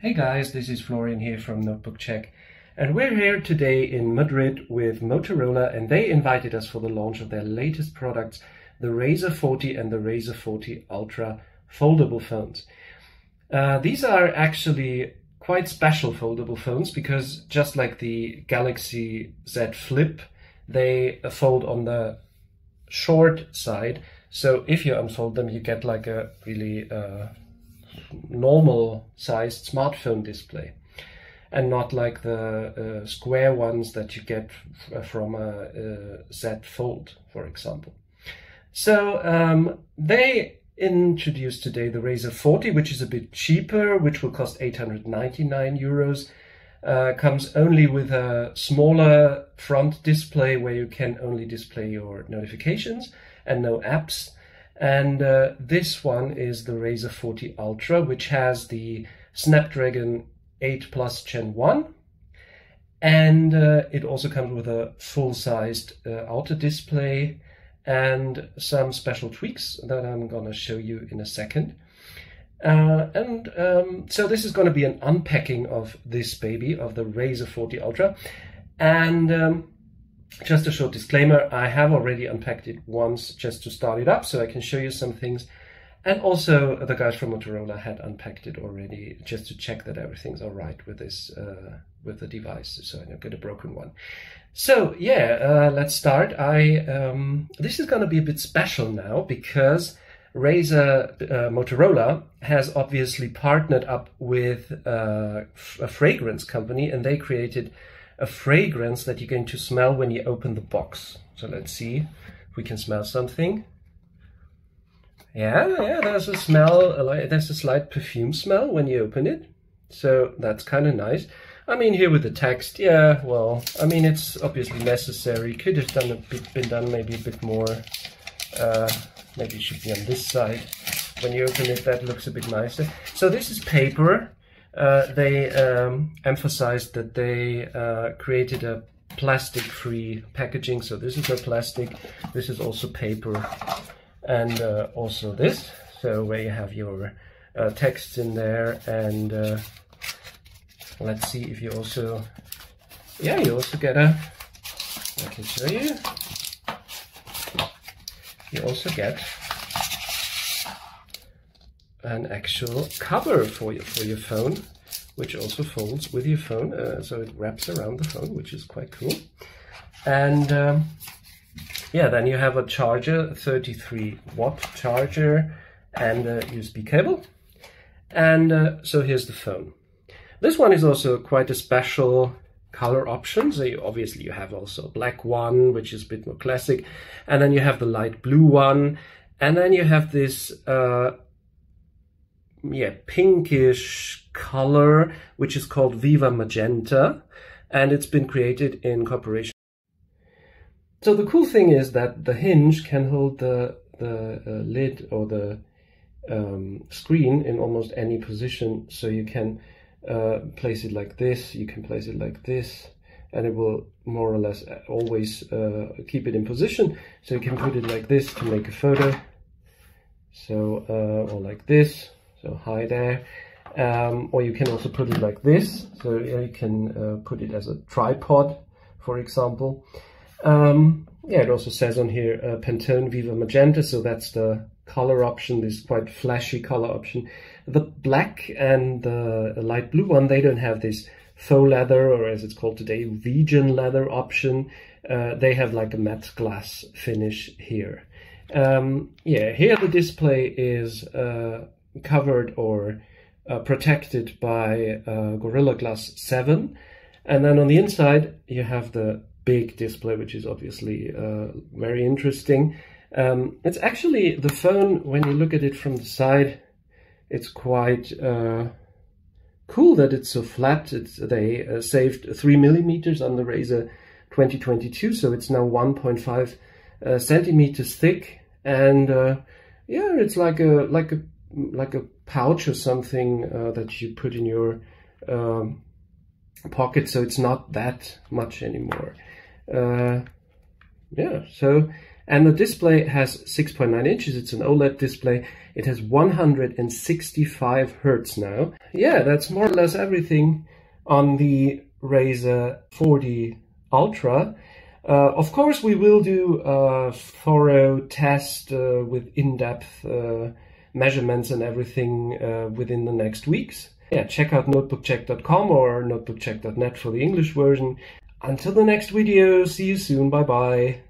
Hey guys, this is Florian here from Notebook Check, and we're here today in Madrid with Motorola, and they invited us for the launch of their latest products, the Razr 40 and the Razr 40 Ultra foldable phones. These are actually quite special foldable phones because just like the Galaxy Z Flip, they fold on the short side. So if you unfold them, you get like a really normal sized smartphone display, and not like the square ones that you get from a Z Fold, for example. So they introduced today the Razr 40, which is a bit cheaper, which will cost 899 euros. Comes only with a smaller front display where you can only display your notifications and no apps. And this one is the Razr 40 Ultra, which has the Snapdragon 8 Plus Gen 1. And it also comes with a full-sized outer display and some special tweaks that I'm going to show you in a second. So this is going to be an unpacking of this baby, of the Razr 40 Ultra. And just a short disclaimer, I have already unpacked it once just to start it up so I can show you some things. And also the guys from Motorola had unpacked it already just to check that everything's all right with this, with the device, so I don't get a broken one. So yeah, let's start. This is going to be a bit special now because Motorola has obviously partnered up with a fragrance company, and they created a fragrance that you're going to smell when you open the box. So let's see if we can smell something. Yeah, there's a smell, there's a slight perfume smell when you open it. So that's kind of nice. I mean, here with the text, yeah, well, I mean, it's obviously necessary. Could have been done maybe a bit more. Maybe it should be on this side. When you open it, that looks a bit nicer. So this is paper. They emphasized that they created a plastic-free packaging. So this is no plastic. This is also paper, and also this. So where you have your texts in there, and let's see if you also, yeah, you also get a. I can show you. You also get an actual cover for your phone, which also folds with your phone, so it wraps around the phone, which is quite cool. And yeah, then you have a charger, a 33-watt charger, and a USB cable. And so here's the phone. This one is also quite a special color option. So obviously you have also a black one, which is a bit more classic, and then you have the light blue one, and then you have this pinkish color, which is called Viva Magenta, and it's been created in cooperation. So the cool thing is that the hinge can hold the lid or the screen in almost any position. So you can place it like this, you can place it like this, and it will more or less always keep it in position. So you can put it like this to make a photo, so or like this. So hi there, or you can also put it like this, so you can put it as a tripod, for example. Yeah, it also says on here Pantone Viva Magenta, so that's the color option, this quite flashy color option. The black and the light blue one, they don't have this faux leather, or as it's called today, vegan leather option. They have like a matte glass finish here. Yeah, here the display is covered or protected by Gorilla Glass 7, and then on the inside you have the big display, which is obviously very interesting. It's actually, the phone, when you look at it from the side, it's quite cool that it's so flat. They saved 3mm on the Razr 2022, so it's now 1.5 centimeters thick, and yeah, it's like a pouch or something that you put in your pocket, so it's not that much anymore. Yeah, so And the display has 6.9 inches. It's an OLED display. It has 165 Hertz now. Yeah, that's more or less everything on the Razr 4D Ultra. Of course, we will do a thorough test with in-depth measurements and everything within the next weeks. Yeah, check out notebookcheck.com or notebookcheck.net for the English version. Until the next video, see you soon, bye bye.